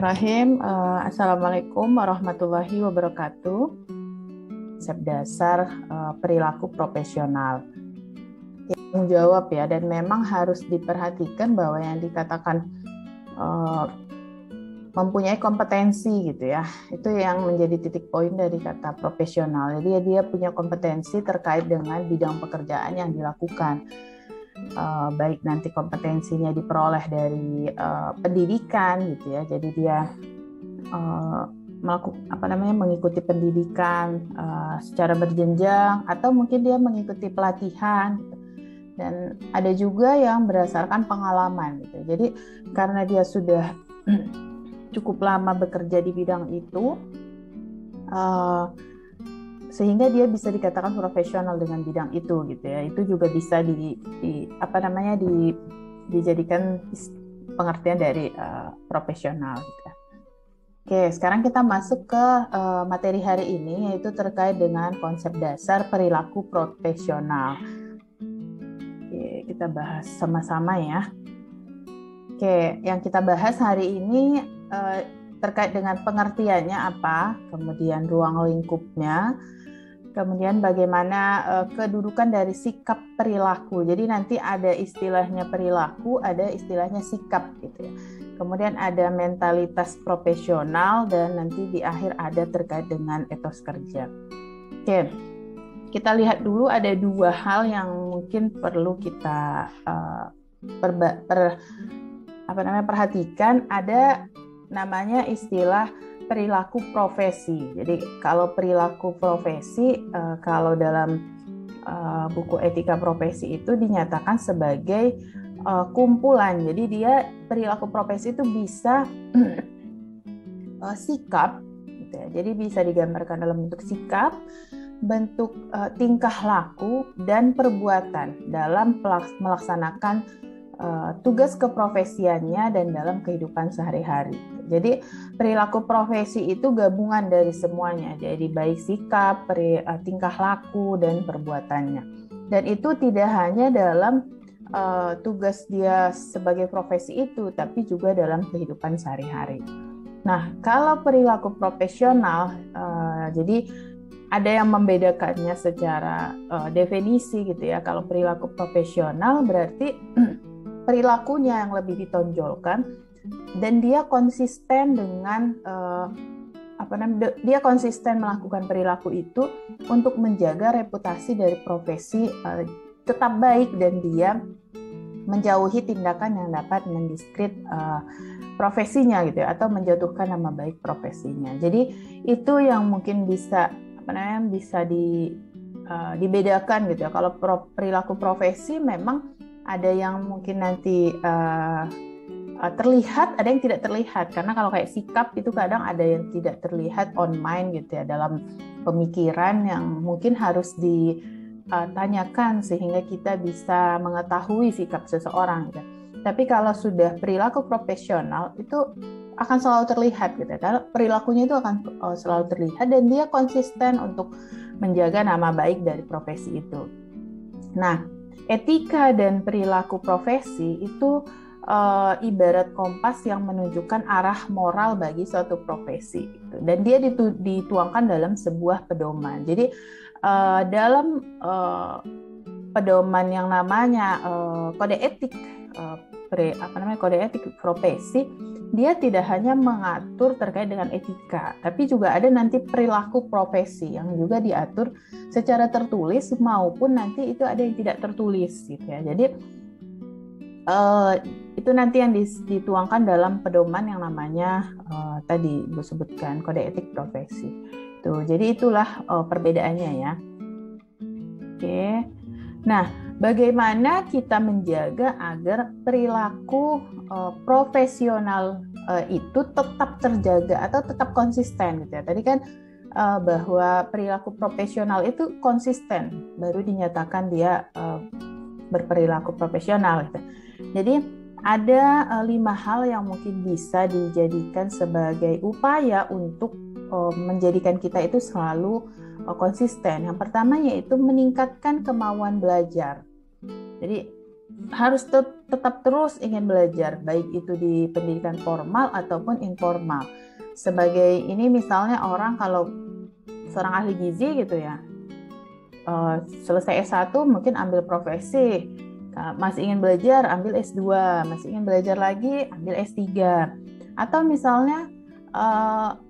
Bismillahirrahmanirrahim. Assalamualaikum warahmatullahi wabarakatuh. Konsep dasar perilaku profesional. Tanggung jawab ya, dan memang harus diperhatikan bahwa yang dikatakan mempunyai kompetensi gitu ya, itu yang menjadi titik poin dari kata profesional. Jadi dia punya kompetensi terkait dengan bidang pekerjaan yang dilakukan. Baik nanti kompetensinya diperoleh dari pendidikan gitu ya, jadi dia mengikuti pendidikan secara berjenjang, atau mungkin dia mengikuti pelatihan gitu. Dan ada juga yang berdasarkan pengalaman gitu. Jadi karena dia sudah cukup lama bekerja di bidang itu, sehingga dia bisa dikatakan profesional dengan bidang itu gitu ya. Itu juga bisa dijadikan pengertian dari profesional gitu. Oke, sekarang kita masuk ke materi hari ini, yaitu terkait dengan konsep dasar perilaku profesional. Oke, kita bahas sama-sama ya. Oke, yang kita bahas hari ini terkait dengan pengertiannya apa, kemudian ruang lingkupnya, kemudian bagaimana kedudukan dari sikap perilaku. Jadi nanti ada istilahnya perilaku, ada istilahnya sikap gitu ya. Kemudian ada mentalitas profesional, dan nanti di akhir ada terkait dengan etos kerja. Oke, kita lihat dulu ada dua hal yang mungkin perlu kita perhatikan. Ada namanya istilah perilaku profesi. Jadi kalau perilaku profesi, kalau dalam buku etika profesi itu dinyatakan sebagai kumpulan. Jadi dia perilaku profesi itu bisa sikap, gitu ya. Jadi bisa digambarkan dalam bentuk sikap, bentuk tingkah laku, dan perbuatan dalam melaksanakan tugas keprofesiannya dan dalam kehidupan sehari-hari. Jadi perilaku profesi itu gabungan dari semuanya, jadi baik sikap, tingkah laku, dan perbuatannya. Dan itu tidak hanya dalam tugas dia sebagai profesi itu, tapi juga dalam kehidupan sehari-hari. Nah, kalau perilaku profesional, jadi ada yang membedakannya secara definisi gitu ya. Kalau perilaku profesional berarti perilakunya yang lebih ditonjolkan, dan dia konsisten dengan dia konsisten melakukan perilaku itu untuk menjaga reputasi dari profesi tetap baik, dan dia menjauhi tindakan yang dapat mendiskredit profesinya gitu ya, atau menjatuhkan nama baik profesinya. Jadi itu yang mungkin bisa dibedakan gitu ya. Kalau perilaku profesi memang ada yang mungkin nanti terlihat, ada yang tidak terlihat. Karena kalau kayak sikap itu kadang ada yang tidak terlihat on mind gitu ya, dalam pemikiran yang mungkin harus ditanyakan sehingga kita bisa mengetahui sikap seseorang gitu. Tapi kalau sudah perilaku profesional itu akan selalu terlihat gitu ya. Karena perilakunya itu akan selalu terlihat, dan dia konsisten untuk menjaga nama baik dari profesi itu. Nah, etika dan perilaku profesi itu ibarat kompas yang menunjukkan arah moral bagi suatu profesi gitu. Dan dia dituangkan dalam sebuah pedoman. Jadi dalam pedoman yang namanya kode etik kode etik profesi, dia tidak hanya mengatur terkait dengan etika, tapi juga ada nanti perilaku profesi yang juga diatur secara tertulis maupun nanti itu ada yang tidak tertulis gitu ya. Jadi itu nanti yang dituangkan dalam pedoman yang namanya tadi Ibu sebutkan kode etik profesi. Tuh, jadi itulah perbedaannya ya. Oke. Nah, bagaimana kita menjaga agar perilaku profesional itu tetap terjaga atau tetap konsisten gitu ya. Tadi kan bahwa perilaku profesional itu konsisten, baru dinyatakan dia berperilaku profesional gitu. Jadi ada 5 hal yang mungkin bisa dijadikan sebagai upaya untuk menjadikan kita itu selalu konsisten. Yang pertama yaitu meningkatkan kemauan belajar. Jadi harus tetap terus ingin belajar, baik itu di pendidikan formal ataupun informal. Sebagai ini misalnya orang kalau seorang ahli gizi gitu ya, selesai S1 mungkin ambil profesi, masih ingin belajar ambil S2, masih ingin belajar lagi ambil S3. Atau misalnya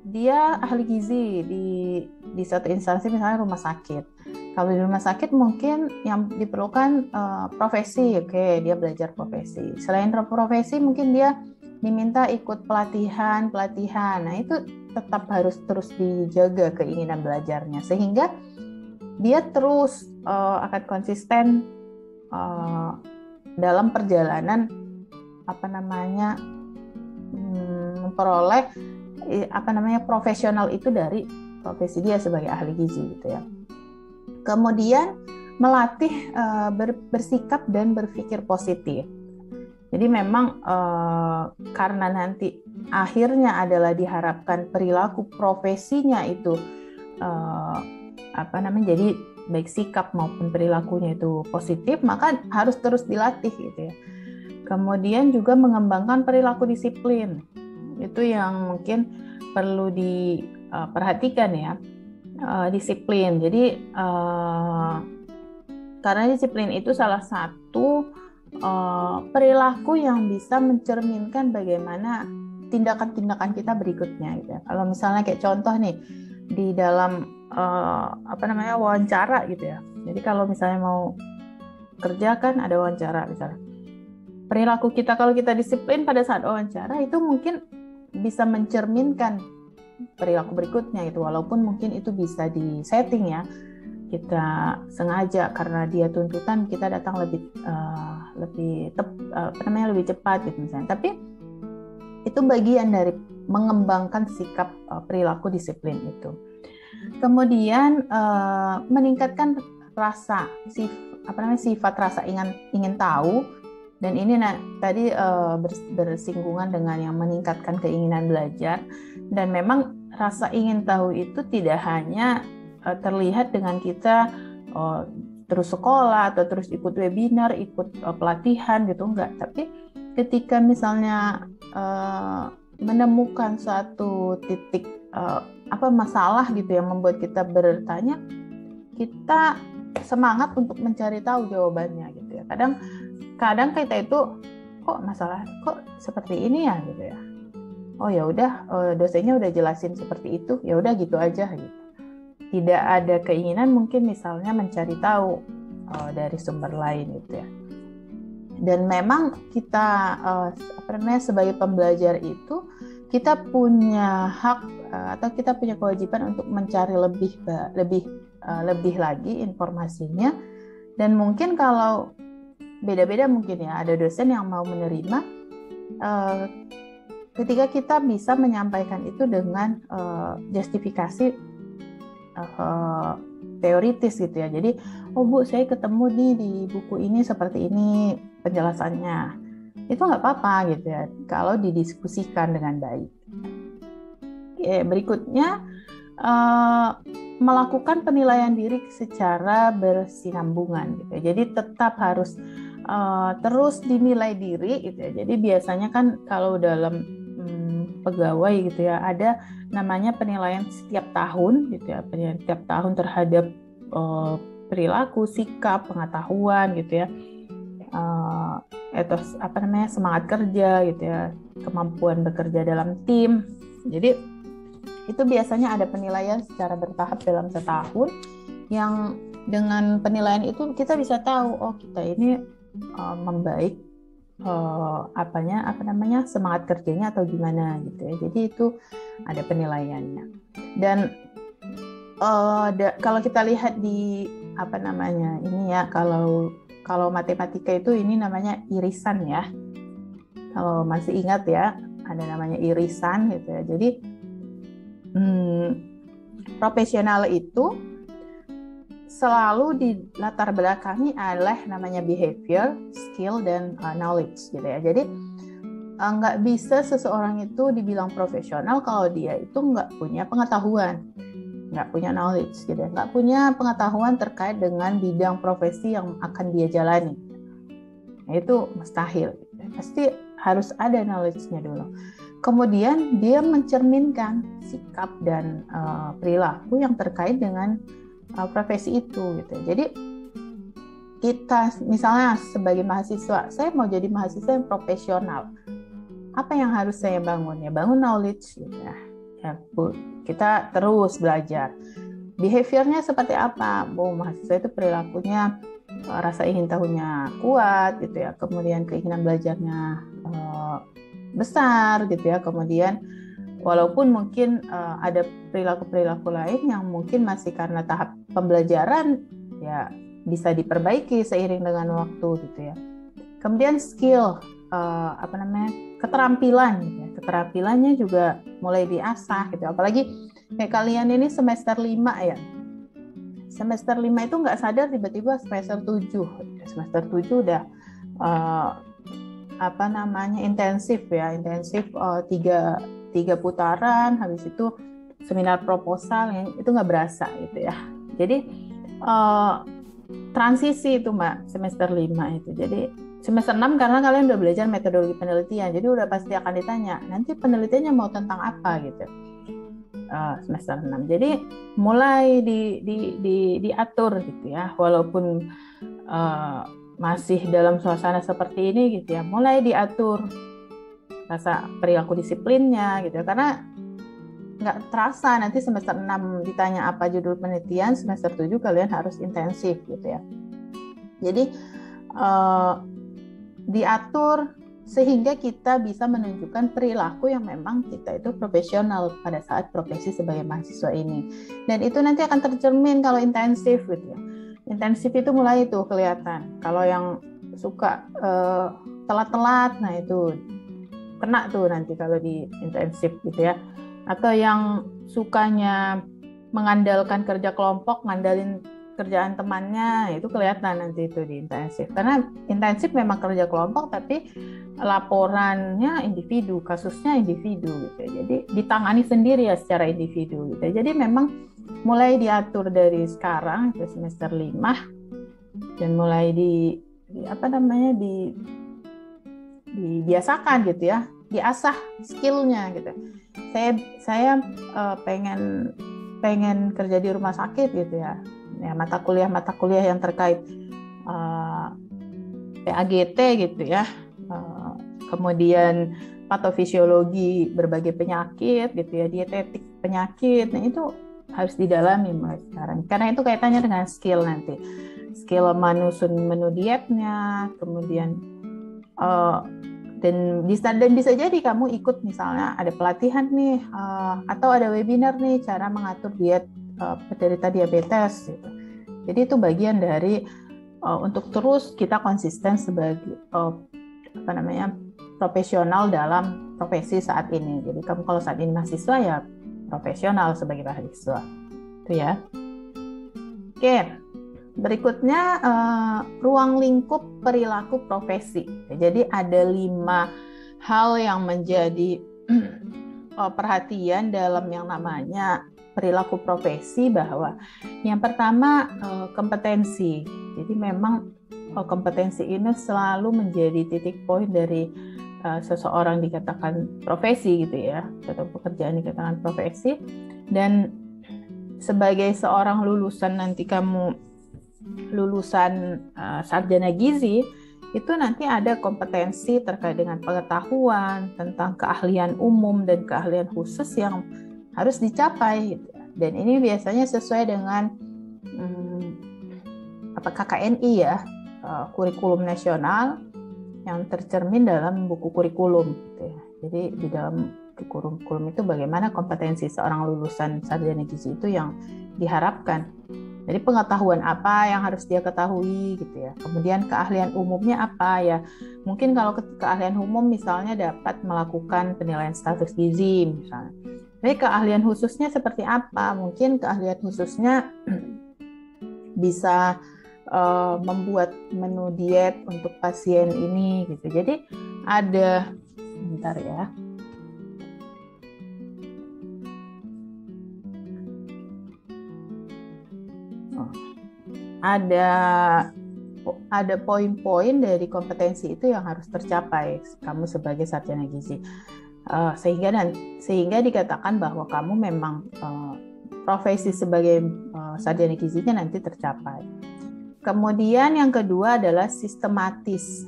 dia ahli gizi di suatu instansi misalnya rumah sakit. Kalau di rumah sakit mungkin yang diperlukan profesi, oke, dia belajar profesi. Selain profesi mungkin dia diminta ikut pelatihan. Nah, itu tetap harus terus dijaga keinginan belajarnya sehingga dia terus akan konsisten dalam perjalanan memperoleh profesional itu dari profesi dia sebagai ahli gizi gitu ya. Kemudian melatih bersikap dan berpikir positif. Jadi memang karena nanti akhirnya adalah diharapkan perilaku profesinya itu jadi baik sikap maupun perilakunya itu positif, maka harus terus dilatih gitu ya. Kemudian juga mengembangkan perilaku disiplin. Itu yang mungkin perlu diperhatikan ya. Disiplin. Jadi karena disiplin itu salah satu perilaku yang bisa mencerminkan bagaimana tindakan-tindakan kita berikutnya gitu ya. Kalau misalnya kayak contoh nih di dalam wawancara gitu ya. Jadi kalau misalnya mau kerja kan ada wawancara misalnya. Perilaku kita kalau kita disiplin pada saat wawancara itu mungkin bisa mencerminkan perilaku berikutnya gitu, walaupun mungkin itu bisa disetting ya, kita sengaja karena dia tuntutan kita datang lebih cepat gitu misalnya, tapi itu bagian dari mengembangkan sikap perilaku disiplin itu. Kemudian meningkatkan sifat rasa ingin tahu, dan ini tadi bersinggungan dengan yang meningkatkan keinginan belajar. Dan memang rasa ingin tahu itu tidak hanya terlihat dengan kita terus sekolah atau terus ikut webinar, ikut pelatihan gitu, enggak. Tapi ketika misalnya menemukan suatu titik masalah gitu yang membuat kita bertanya, kita semangat untuk mencari tahu jawabannya gitu ya. Kadang kita itu kok seperti ini ya gitu ya. Oh ya udah, dosennya udah jelasin seperti itu, ya udah gitu aja gitu. Tidak ada keinginan mungkin misalnya mencari tahu dari sumber lain gitu ya. Dan memang kita sebagai pembelajar itu kita punya hak atau kita punya kewajiban untuk mencari lebih lagi informasinya. Dan mungkin kalau beda-beda mungkin ya, ada dosen yang mau menerima ketika kita bisa menyampaikan itu dengan justifikasi teoritis gitu ya. Jadi, Bu, saya ketemu di buku ini seperti ini penjelasannya. Itu nggak apa-apa gitu ya, kalau didiskusikan dengan baik. Berikutnya, melakukan penilaian diri secara bersinambungan gitu ya. Jadi tetap harus terus dinilai diri gitu ya. Jadi biasanya kan kalau dalam pegawai gitu ya, ada namanya penilaian setiap tahun gitu ya, penilaian setiap tahun terhadap perilaku, sikap, pengetahuan gitu ya, etos semangat kerja gitu ya, kemampuan bekerja dalam tim. Jadi itu biasanya ada penilaian secara bertahap dalam setahun, yang dengan penilaian itu kita bisa tahu kita ini membaik semangat kerjanya atau gimana gitu ya. Jadi itu ada penilaiannya. Dan kalau kita lihat di ini ya, kalau matematika itu ini namanya irisan ya. Kalau masih ingat ya, ada namanya irisan gitu ya. Jadi profesional itu selalu di latar belakangi adalah namanya behavior, skill, dan knowledge gitu ya. Jadi nggak bisa seseorang itu dibilang profesional kalau dia itu nggak punya pengetahuan, nggak punya knowledge gitu ya, nggak punya pengetahuan terkait dengan bidang profesi yang akan dia jalani. Itu mustahil. Pasti harus ada knowledge-nya dulu. Kemudian dia mencerminkan sikap dan perilaku yang terkait dengan profesi itu gitu. Jadi kita misalnya sebagai mahasiswa, saya mau jadi mahasiswa yang profesional. Apa yang harus saya bangun? Ya bangun knowledge gitu ya. Kita terus belajar. Behaviornya seperti apa? Mahasiswa itu perilakunya rasa ingin tahunya kuat gitu ya. Kemudian keinginan belajarnya besar gitu ya. Kemudian walaupun mungkin ada perilaku-perilaku lain yang mungkin masih karena tahap pembelajaran ya bisa diperbaiki seiring dengan waktu gitu ya. Kemudian skill keterampilan gitu ya. Keterampilannya juga mulai diasah gitu. Apalagi kayak kalian ini semester 5 ya. Semester 5 itu nggak sadar tiba-tiba semester 7. Semester 7 udah intensif ya. Intensif 3 putaran, habis itu seminar proposal yang itu nggak berasa gitu ya. Jadi transisi itu Mbak, semester 5 itu. Jadi semester 6 karena kalian udah belajar metodologi penelitian, jadi udah pasti akan ditanya, nanti penelitiannya mau tentang apa gitu. Semester 6. Jadi mulai diatur gitu ya, walaupun masih dalam suasana seperti ini gitu ya, mulai diatur rasa perilaku disiplinnya gitu ya, karena nggak terasa nanti semester 6 ditanya apa judul penelitian, semester 7 kalian harus intensif gitu ya. Jadi diatur sehingga kita bisa menunjukkan perilaku yang memang kita itu profesional pada saat profesi sebagai mahasiswa ini. Dan itu nanti akan tercermin kalau intensif gitu ya. Intensif itu mulai itu kelihatan. Kalau yang suka telat-telat, nah itu kena tuh nanti kalau di intensif gitu ya. Atau yang sukanya mengandalkan kerja kelompok, ngandalin kerjaan temannya, itu kelihatan nanti itu di intensif. Karena intensif memang kerja kelompok, tapi laporannya individu, kasusnya individu gitu. Jadi ditangani sendiri ya secara individu gitu. Jadi memang mulai diatur dari sekarang ke semester 5 dan mulai dibiasakan gitu ya, diasah skillnya gitu. Saya pengen kerja di rumah sakit gitu ya. Ya, mata kuliah yang terkait PAGT gitu ya, kemudian patofisiologi berbagai penyakit gitu ya, dietetik penyakit, nah itu harus didalami mulai sekarang karena itu kaitannya dengan skill nanti, skill menu dietnya, kemudian dan bisa jadi kamu ikut misalnya ada pelatihan nih atau ada webinar nih cara mengatur diet penderita diabetes gitu. Jadi itu bagian dari untuk terus kita konsisten sebagai profesional dalam profesi saat ini. Jadi kamu kalau saat ini mahasiswa ya profesional sebagai mahasiswa. Itu ya. Oke. Berikutnya ruang lingkup perilaku profesi. Jadi ada 5 hal yang menjadi perhatian dalam yang namanya perilaku profesi, bahwa yang pertama kompetensi. Jadi memang kompetensi ini selalu menjadi titik poin dari seseorang dikatakan profesi gitu ya, atau pekerjaan dikatakan profesi. Dan sebagai seorang lulusan nanti kamu lulusan sarjana gizi, itu nanti ada kompetensi terkait dengan pengetahuan tentang keahlian umum dan keahlian khusus yang harus dicapai gitu. Dan ini biasanya sesuai dengan KKNI ya, kurikulum nasional yang tercermin dalam buku kurikulum gitu ya. Jadi di dalam kurikulum itu bagaimana kompetensi seorang lulusan sarjana gizi itu yang diharapkan. Jadi pengetahuan apa yang harus dia ketahui gitu ya. Kemudian keahlian umumnya apa ya. Mungkin kalau keahlian umum misalnya dapat melakukan penilaian status gizi misalnya. Tapi keahlian khususnya seperti apa? Mungkin keahlian khususnya bisa membuat menu diet untuk pasien ini gitu. Jadi ada, bentar ya. Ada ada poin-poin dari kompetensi itu yang harus tercapai kamu sebagai sarjana gizi. Sehingga dikatakan bahwa kamu memang profesi sebagai sarjana gizinya nanti tercapai. Kemudian yang kedua adalah sistematis,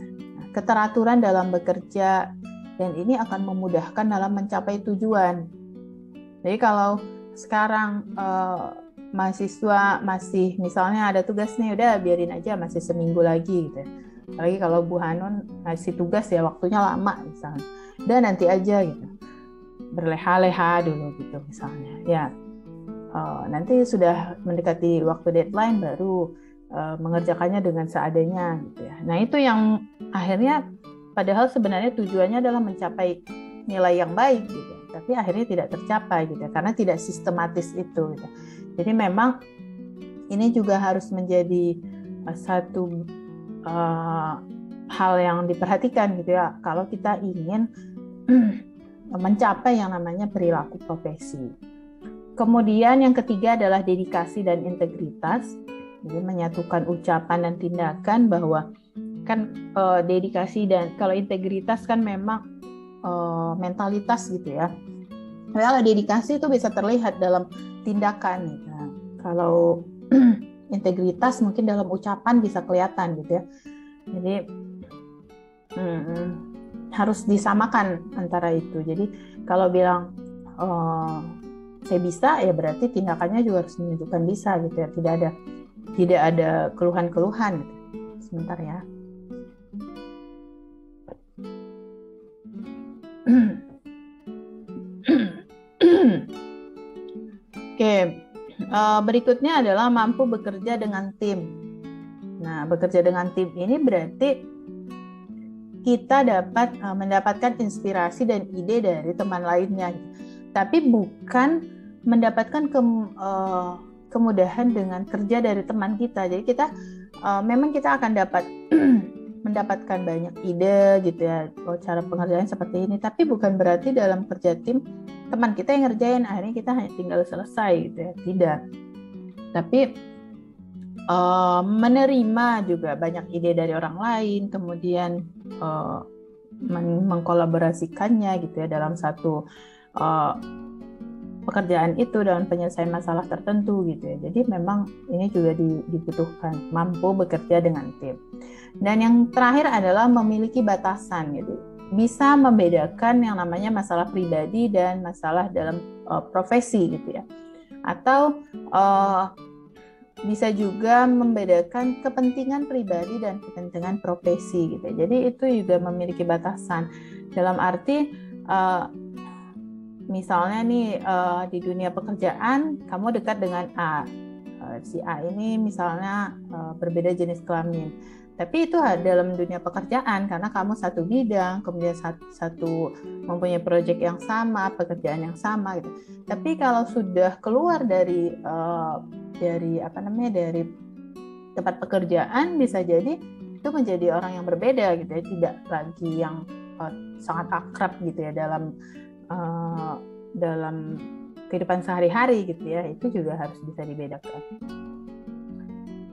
keteraturan dalam bekerja, dan ini akan memudahkan dalam mencapai tujuan. Jadi kalau sekarang mahasiswa masih misalnya ada tugas nih, udah biarin aja masih seminggu lagi gitu. Apalagi kalau Bu Hanun ngasih tugas ya waktunya lama misalnya, udah nanti aja gitu, berleha-leha dulu gitu misalnya. Ya nanti sudah mendekati waktu deadline baru mengerjakannya dengan seadanya gitu ya. Nah itu yang akhirnya padahal sebenarnya tujuannya adalah mencapai nilai yang baik gitu, tapi akhirnya tidak tercapai gitu karena tidak sistematis itu gitu. Jadi memang ini juga harus menjadi satu hal yang diperhatikan gitu ya kalau kita ingin mencapai yang namanya perilaku profesi. Kemudian yang ketiga adalah dedikasi dan integritas. Jadi menyatukan ucapan dan tindakan, bahwa kan dedikasi dan kalau integritas kan memang mentalitas gitu ya. Kalau dedikasi itu bisa terlihat dalam tindakan gitu. Nah, kalau integritas mungkin dalam ucapan bisa kelihatan gitu ya. Jadi harus disamakan antara itu. Jadi kalau bilang saya bisa, ya berarti tindakannya juga harus menunjukkan bisa gitu ya. Tidak ada keluhan-keluhan gitu. Sebentar ya. Oke, berikutnya adalah mampu bekerja dengan tim. Nah, bekerja dengan tim ini berarti kita dapat mendapatkan inspirasi dan ide dari teman lainnya, tapi bukan mendapatkan kemudahan dengan kerja dari teman kita. Jadi kita memang kita akan dapat mendapatkan banyak ide gitu ya, cara pengerjaan seperti ini, tapi bukan berarti dalam kerja tim teman kita yang ngerjain, akhirnya kita hanya tinggal selesai gitu ya, tidak. Tapi menerima juga banyak ide dari orang lain, kemudian mengkolaborasikannya gitu ya dalam satu pekerjaan itu, dalam penyelesaian masalah tertentu gitu ya. Jadi memang ini juga dibutuhkan mampu bekerja dengan tim. Dan yang terakhir adalah memiliki batasan gitu. Bisa membedakan yang namanya masalah pribadi dan masalah dalam profesi gitu ya. Atau bisa juga membedakan kepentingan pribadi dan kepentingan profesi gitu. Jadi itu juga memiliki batasan. Dalam arti misalnya nih di dunia pekerjaan kamu dekat dengan A, si A ini misalnya berbeda jenis kelamin, tapi itu dalam dunia pekerjaan karena kamu satu bidang, kemudian satu mempunyai proyek yang sama, pekerjaan yang sama gitu. Tapi kalau sudah keluar dari tempat pekerjaan, bisa jadi itu menjadi orang yang berbeda gitu ya, tidak lagi yang sangat akrab gitu ya dalam kehidupan sehari-hari gitu ya. Itu juga harus bisa dibedakan.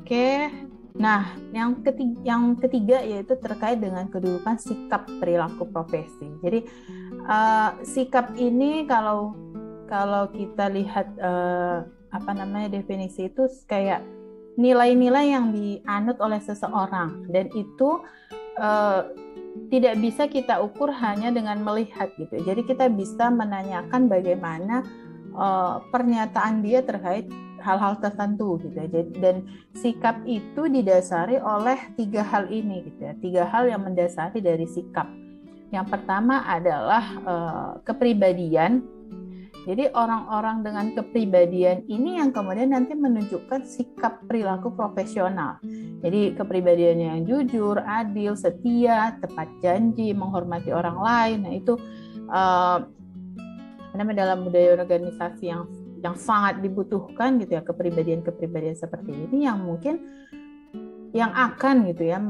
Oke. Nah, yang ketiga yaitu terkait dengan kedudukan sikap perilaku profesi. Jadi sikap ini kalau kita lihat definisi itu kayak nilai-nilai yang dianut oleh seseorang, dan itu tidak bisa kita ukur hanya dengan melihat gitu. Jadi kita bisa menanyakan bagaimana pernyataan dia terkait hal-hal tertentu gitu ya. Dan sikap itu didasari oleh 3 hal ini gitu ya. 3 hal yang mendasari dari sikap. Yang pertama adalah kepribadian. Jadi orang-orang dengan kepribadian ini yang kemudian nanti menunjukkan sikap perilaku profesional. Jadi kepribadiannya yang jujur, adil, setia, tepat janji, menghormati orang lain. Nah itu dalam budaya organisasi yang sangat dibutuhkan gitu ya, kepribadian seperti ini yang mungkin yang akan gitu ya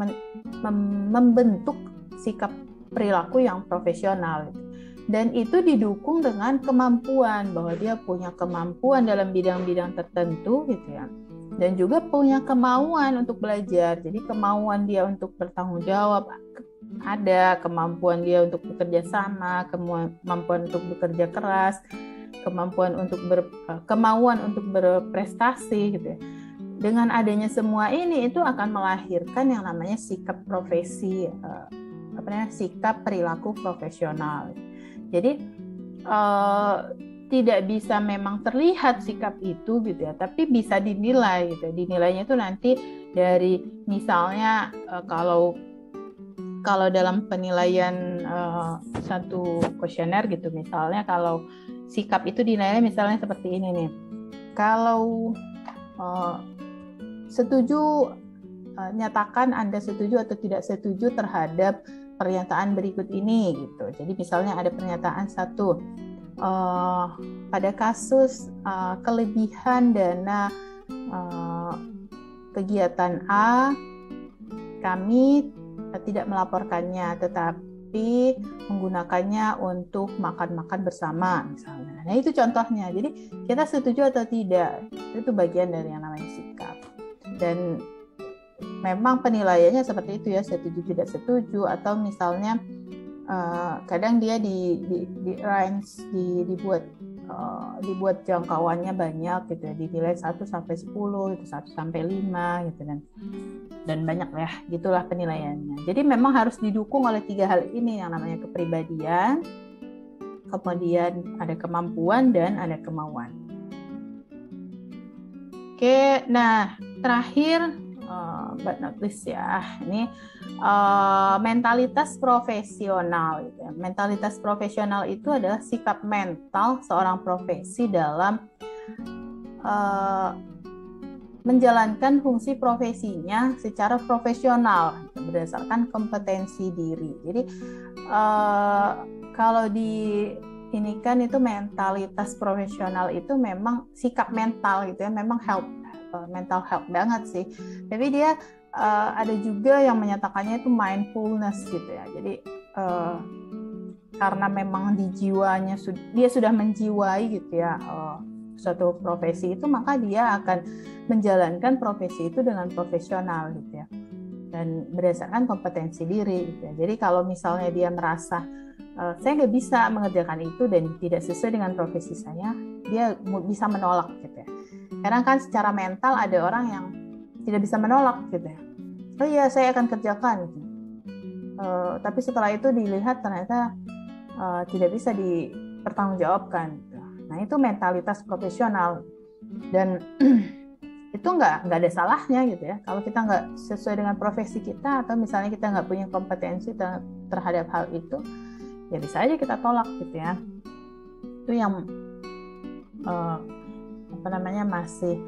membentuk sikap perilaku yang profesional gitu. Dan itu didukung dengan kemampuan, bahwa dia punya kemampuan dalam bidang-bidang tertentu gitu ya. dan juga punya kemauan untuk belajar. Jadi kemauan dia untuk bertanggung jawab ada, kemampuan dia untuk bekerja sama, kemampuan untuk bekerja keras, kemampuan untuk berprestasi gitu ya. Dengan adanya semua ini itu akan melahirkan yang namanya sikap profesi, sikap perilaku profesional. Jadi tidak bisa memang terlihat sikap itu gitu ya, tapi bisa dinilai gitu. Dinilainya itu nanti dari misalnya kalau dalam penilaian satu kuesioner gitu, misalnya kalau sikap itu dinilai misalnya seperti ini nih. Kalau setuju, nyatakan Anda setuju atau tidak setuju terhadap pernyataan berikut ini gitu. Jadi misalnya ada pernyataan satu, pada kasus kelebihan dana kegiatan A, kami tidak melaporkannya, tetapi menggunakannya untuk makan-makan bersama misalnya. Nah itu contohnya. Jadi kita setuju atau tidak, itu bagian dari yang namanya sikap. Dan memang penilaiannya seperti itu ya, setuju tidak setuju, atau misalnya kadang dia dibuat jangkauannya banyak gitu ya, dinilai 1 sampai 10 itu 1 sampai 5 gitu dan banyak ya, gitulah penilaiannya. Jadi memang harus didukung oleh 3 hal ini, yang namanya kepribadian, kemudian ada kemampuan dan ada kemauan. Oke, nah terakhir but not least ya, ini mentalitas profesional gitu ya. Mentalitas profesional itu adalah sikap mental seorang profesi dalam menjalankan fungsi profesinya secara profesional berdasarkan kompetensi diri. Jadi kalau di ini kan itu mentalitas profesional itu memang sikap mental gitu ya, memang mental health banget sih. Tapi dia ada juga yang menyatakannya itu mindfulness gitu ya. Jadi karena memang di jiwanya dia sudah menjiwai gitu ya suatu profesi itu, maka dia akan menjalankan profesi itu dengan profesional gitu ya, dan berdasarkan kompetensi diri gitu ya. Jadi kalau misalnya dia merasa saya nggak bisa mengerjakan itu dan tidak sesuai dengan profesi saya, dia bisa menolak gitu ya. Karena kan secara mental ada orang yang tidak bisa menolak gitu ya. Oh iya, saya akan kerjakan gitu. Tapi setelah itu dilihat ternyata tidak bisa dipertanggungjawabkan gitu. Nah itu mentalitas profesional, dan itu nggak ada salahnya gitu ya. Kalau kita nggak sesuai dengan profesi kita, atau misalnya kita nggak punya kompetensi terhadap hal itu, ya bisa aja kita tolak gitu ya. Itu yang masih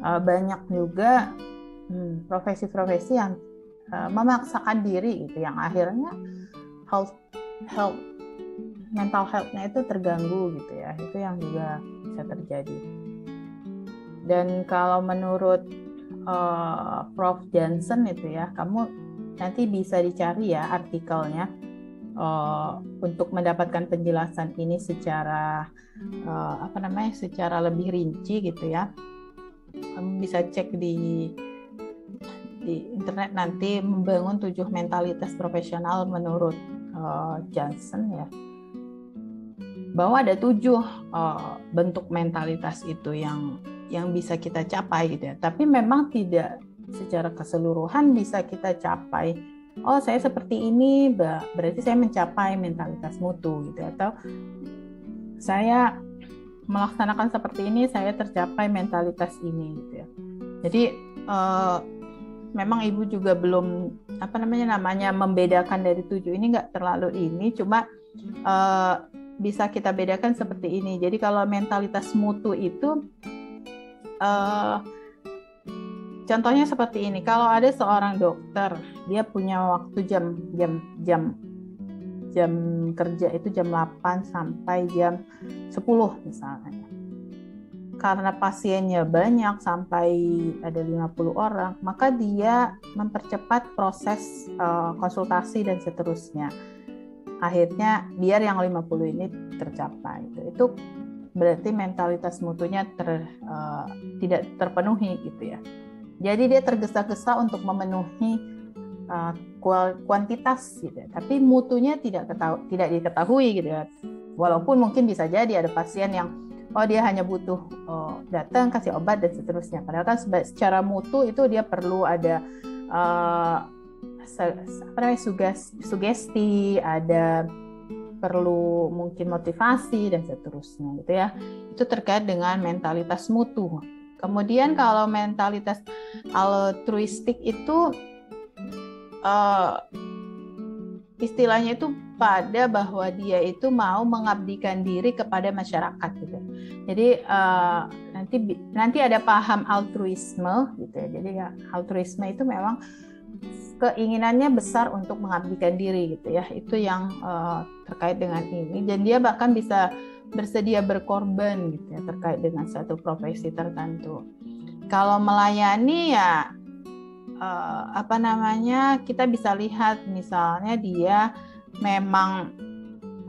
banyak juga profesi-profesi yang memaksakan diri gitu, yang akhirnya mental health-nya itu terganggu gitu ya. Itu yang juga bisa terjadi. Dan kalau menurut Prof. Johnson itu ya, kamu nanti bisa dicari ya artikelnya untuk mendapatkan penjelasan ini secara secara lebih rinci gitu ya. Kamu bisa cek di internet nanti, membangun 7 mentalitas profesional menurut Johnson ya, bahwa ada 7 bentuk mentalitas itu yang bisa kita capai gitu ya. Tapi memang tidak secara keseluruhan bisa kita capai. Oh, saya seperti ini, berarti saya mencapai mentalitas mutu gitu, atau saya melaksanakan seperti ini, saya tercapai mentalitas ini gitu ya. Jadi memang Ibu juga belum namanya membedakan dari 7 ini, nggak terlalu ini, cuma bisa kita bedakan seperti ini. Jadi kalau mentalitas mutu itu contohnya seperti ini. Kalau ada seorang dokter, dia punya waktu jam kerja itu jam 8 sampai jam 10 misalnya. Karena pasiennya banyak sampai ada 50 orang, maka dia mempercepat proses konsultasi dan seterusnya. Akhirnya biar yang 50 ini tercapai. Itu berarti mentalitas mutunya tidak terpenuhi gitu ya. Jadi dia tergesa-gesa untuk memenuhi kuantitas gitu ya. Tapi mutunya tidak diketahui gitu ya. Walaupun mungkin bisa jadi ada pasien yang dia hanya butuh datang kasih obat dan seterusnya. Padahal kan secara mutu itu dia perlu ada sugesti, ada perlu mungkin motivasi dan seterusnya gitu ya. Itu terkait dengan mentalitas mutu. Kemudian kalau mentalitas altruistik itu istilahnya itu pada bahwa dia itu mau mengabdikan diri kepada masyarakat gitu. Jadi nanti ada paham altruisme gitu ya. Jadi altruisme itu memang keinginannya besar untuk mengabdikan diri gitu ya. Itu yang terkait dengan ini, dan dia bahkan bisa bersedia berkorban gitu ya terkait dengan satu profesi tertentu. Kalau melayani ya kita bisa lihat misalnya dia memang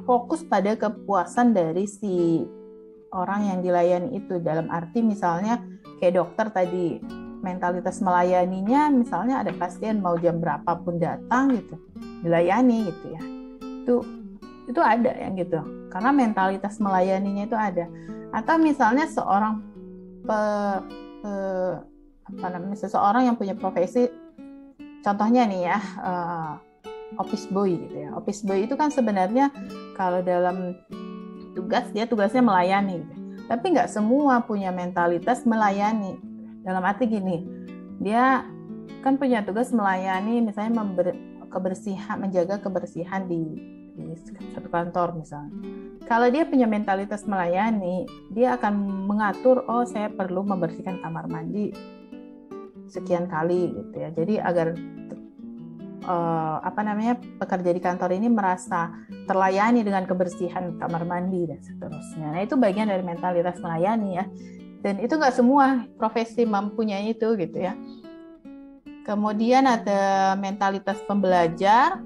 fokus pada kepuasan dari si orang yang dilayani itu, dalam arti misalnya kayak dokter tadi, mentalitas melayaninya misalnya ada pasien mau jam berapapun datang gitu dilayani gitu ya, itu ada yang gitu karena mentalitas melayaninya itu ada. Atau misalnya seseorang yang punya profesi, contohnya nih ya office boy gitu ya. Office boy itu kan sebenarnya kalau dalam tugasnya melayani gitu. Tapi nggak semua punya mentalitas melayani. Dalam arti gini, dia kan punya tugas melayani, misalnya menjaga kebersihan di satu kantor misalnya. Kalau dia punya mentalitas melayani, dia akan mengatur, saya perlu membersihkan kamar mandi sekian kali gitu ya. Jadi agar pekerja di kantor ini merasa terlayani dengan kebersihan kamar mandi dan seterusnya. Nah, itu bagian dari mentalitas melayani ya. Dan itu nggak semua profesi mempunyai itu gitu ya. Kemudian ada mentalitas pembelajar.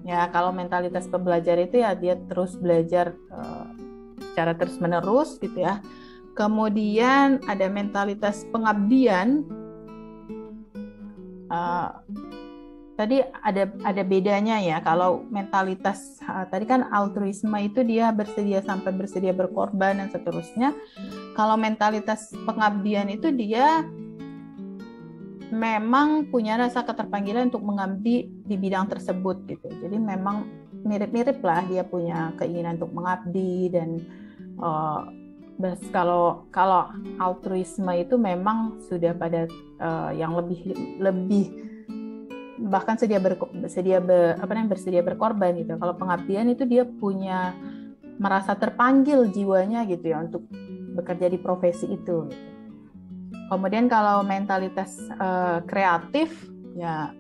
Ya, kalau mentalitas pembelajar itu ya dia terus belajar secara terus-menerus gitu ya. Kemudian ada mentalitas pengabdian. Tadi ada bedanya ya. Kalau mentalitas tadi kan altruisme itu dia bersedia berkorban dan seterusnya. Kalau mentalitas pengabdian itu dia memang punya rasa keterpanggilan untuk mengabdi di bidang tersebut gitu. Jadi memang mirip-mirip lah, dia punya keinginan untuk mengabdi. Dan kalau altruisme itu memang sudah pada yang lebih bahkan bersedia berkorban gitu. Kalau pengabdian itu dia punya merasa terpanggil jiwanya gitu ya untuk bekerja di profesi itu gitu. Kemudian kalau mentalitas kreatif ya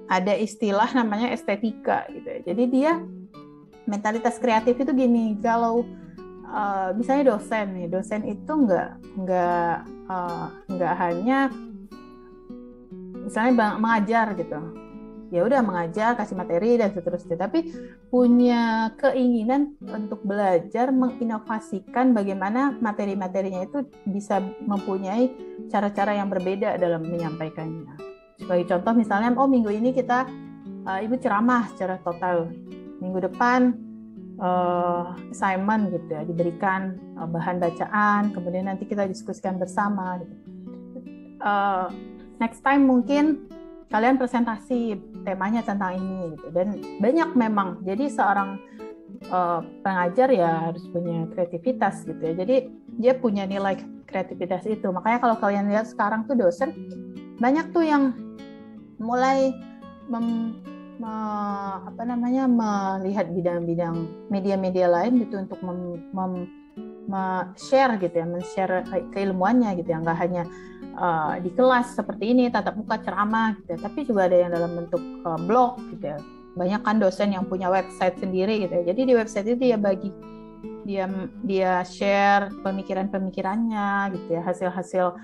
ada istilah namanya estetika gitu ya. Jadi dia mentalitas kreatif itu gini, kalau misalnya dosen itu nggak hanya misalnya mengajar gitu, ya udah mengajar, kasih materi dan seterusnya, tapi punya keinginan untuk belajar menginovasikan bagaimana materi-materinya itu bisa mempunyai cara-cara yang berbeda dalam menyampaikannya. Sebagai contoh misalnya, minggu ini ibu ceramah secara total, minggu depan assignment gitu ya, diberikan bahan bacaan, kemudian nanti kita diskusikan bersama gitu. Next time mungkin kalian presentasi temanya tentang ini gitu. Dan banyak memang, jadi seorang pengajar ya harus punya kreativitas gitu ya. Jadi dia punya nilai kreativitas itu. Makanya kalau kalian lihat sekarang tuh dosen banyak tuh yang mulai melihat bidang-bidang media-media lain gitu untuk share gitu ya, men-share keilmuannya gitu ya, nggak hanya di kelas seperti ini tatap muka ceramah gitu ya, tapi juga ada yang dalam bentuk blog gitu ya. Banyak kan dosen yang punya website sendiri gitu ya. Jadi di website itu dia share pemikirannya gitu ya, hasil-hasil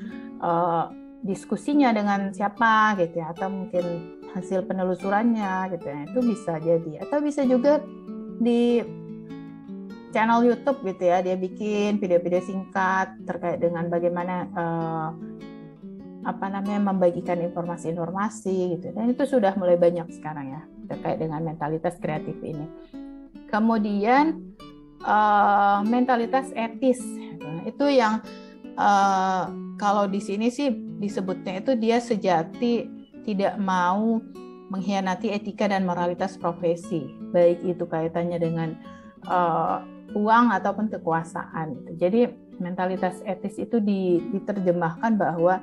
diskusinya dengan siapa gitu ya, atau mungkin hasil penelusurannya gitu ya. Itu bisa jadi, atau bisa juga channel YouTube gitu ya, dia bikin video-video singkat terkait dengan bagaimana membagikan informasi-informasi gitu. Dan itu sudah mulai banyak sekarang ya terkait dengan mentalitas kreatif ini. Kemudian mentalitas etis itu yang kalau di sini sih disebutnya itu dia sejati tidak mau mengkhianati etika dan moralitas profesi, baik itu kaitannya dengan uang ataupun kekuasaan. Jadi mentalitas etis itu diterjemahkan bahwa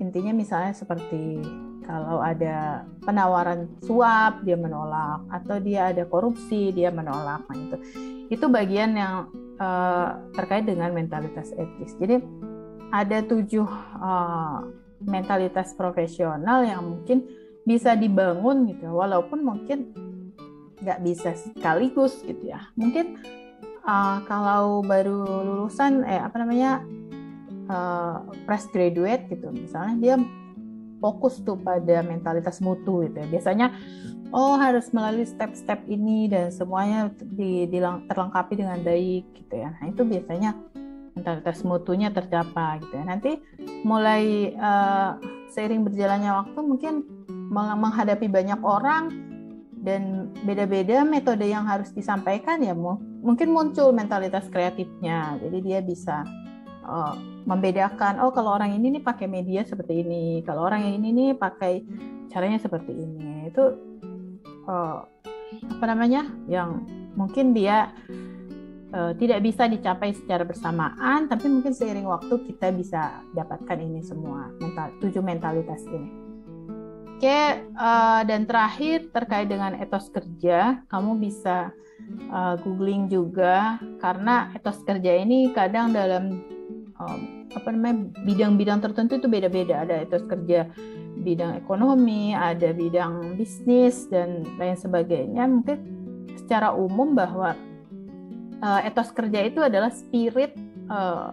intinya misalnya seperti kalau ada penawaran suap dia menolak, atau dia ada korupsi dia menolak. Nah, itu bagian yang terkait dengan mentalitas etis. Jadi ada 7 mentalitas profesional yang mungkin bisa dibangun gitu, walaupun mungkin nggak bisa sekaligus gitu ya. Mungkin kalau baru lulusan fresh graduate gitu, misalnya dia fokus tuh pada mentalitas mutu gitu ya. Biasanya harus melalui step-step ini dan semuanya terlengkapi dengan baik gitu ya. Nah, itu biasanya mentalitas mutunya tercapai gitu ya. Nanti mulai seiring berjalannya waktu mungkin menghadapi banyak orang dan beda-beda metode yang harus disampaikan ya, mungkin muncul mentalitas kreatifnya. Jadi dia bisa membedakan, kalau orang ini nih pakai media seperti ini, kalau orang yang ini nih pakai caranya seperti ini. Itu yang mungkin dia tidak bisa dicapai secara bersamaan, tapi mungkin seiring waktu kita bisa dapatkan ini semua 7 mentalitas ini. Oke, dan terakhir terkait dengan etos kerja, kamu bisa googling juga, karena etos kerja ini kadang dalam bidang-bidang tertentu itu beda-beda. Ada etos kerja bidang ekonomi, ada bidang bisnis dan lain sebagainya. Mungkin secara umum bahwa etos kerja itu adalah spirit,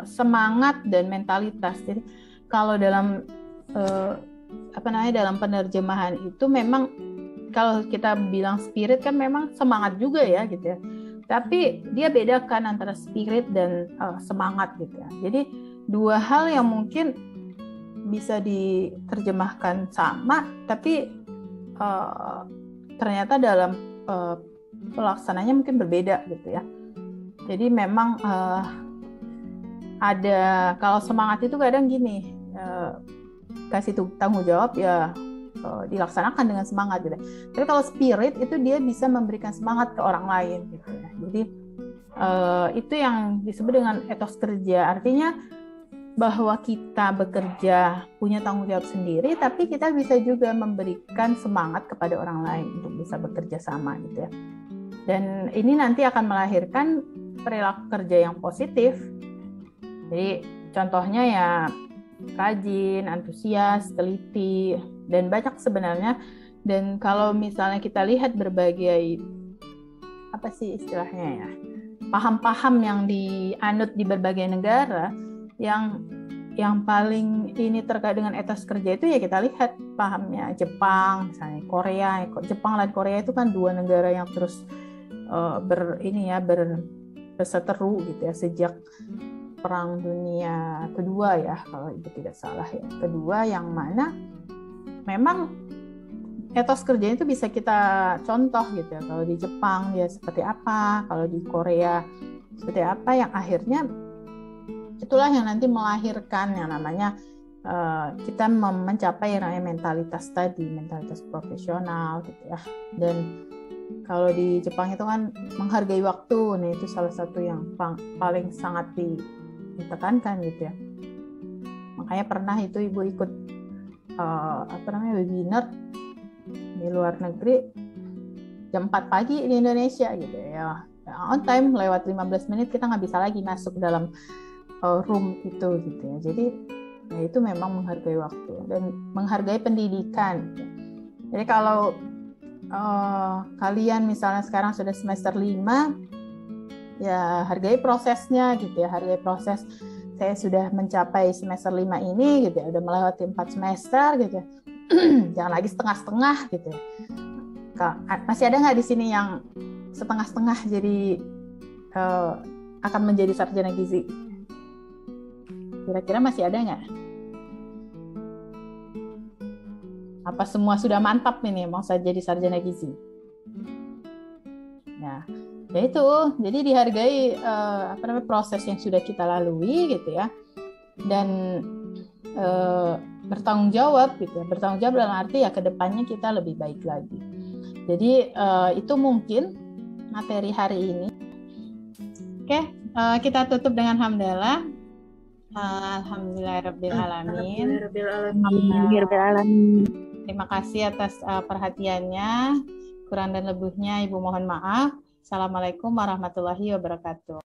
semangat dan mentalitas. Jadi kalau dalam dalam penerjemahan itu memang kalau kita bilang spirit kan memang semangat juga ya gitu ya. Tapi dia bedakan antara spirit dan semangat gitu ya. Jadi 2 hal yang mungkin bisa diterjemahkan sama, tapi ternyata dalam pelaksananya mungkin berbeda gitu ya. Jadi memang ada, kalau semangat itu kadang gini, kasih tanggung jawab ya dilaksanakan dengan semangat gitu. Tapi kalau spirit itu dia bisa memberikan semangat ke orang lain gitu ya. Jadi itu yang disebut dengan etos kerja. Artinya bahwa kita bekerja punya tanggung jawab sendiri, tapi kita bisa juga memberikan semangat kepada orang lain untuk bisa bekerja sama gitu ya. Dan ini nanti akan melahirkan perilaku kerja yang positif. Jadi contohnya ya rajin, antusias, teliti, dan banyak sebenarnya. Dan kalau misalnya kita lihat berbagai istilahnya ya, paham-paham yang dianut di berbagai negara, yang paling ini terkait dengan etos kerja itu ya kita lihat pahamnya Jepang, misalnya Korea. Jepang dan Korea itu kan 2 negara yang terus berseteru gitu ya sejak Perang Dunia Kedua ya, kalau itu tidak salah ya, kedua, yang mana memang etos kerjanya itu bisa kita contoh gitu ya. Kalau di Jepang ya seperti apa, kalau di Korea seperti apa, yang akhirnya itulah yang nanti melahirkan yang namanya kita mencapai yang namanya mentalitas tadi, mentalitas profesional gitu ya. Dan kalau di Jepang itu kan menghargai waktu, nah itu salah satu yang paling sangat ditekankan gitu ya. Makanya pernah itu ibu ikut webinar di luar negeri jam 4 pagi di Indonesia gitu ya. On time, lewat 15 menit kita nggak bisa lagi masuk dalam room itu gitu ya. Jadi ya itu memang menghargai waktu dan menghargai pendidikan gitu. Jadi kalau kalian misalnya sekarang sudah semester 5, ya hargai prosesnya gitu ya, hargai proses. Saya sudah mencapai semester 5 ini gitu ya, udah melewati 4 semester gitu ya. Jangan lagi setengah-setengah gitu ya. Masih ada nggak di sini yang setengah-setengah, jadi akan menjadi sarjana gizi? Kira-kira masih ada nggak? Apa semua sudah mantap ini mau saya jadi sarjana gizi? Nah, ya itu. Jadi dihargai proses yang sudah kita lalui gitu ya, dan bertanggung jawab gitu ya. Bertanggung jawab dalam arti ya kedepannya kita lebih baik lagi. Jadi itu mungkin materi hari ini. Oke, kita tutup dengan hamdalah. Alhamdulillahirrabbilalamin. Terima kasih atas perhatiannya. Kurang dan lebihnya Ibu mohon maaf. Assalamualaikum warahmatullahi wabarakatuh.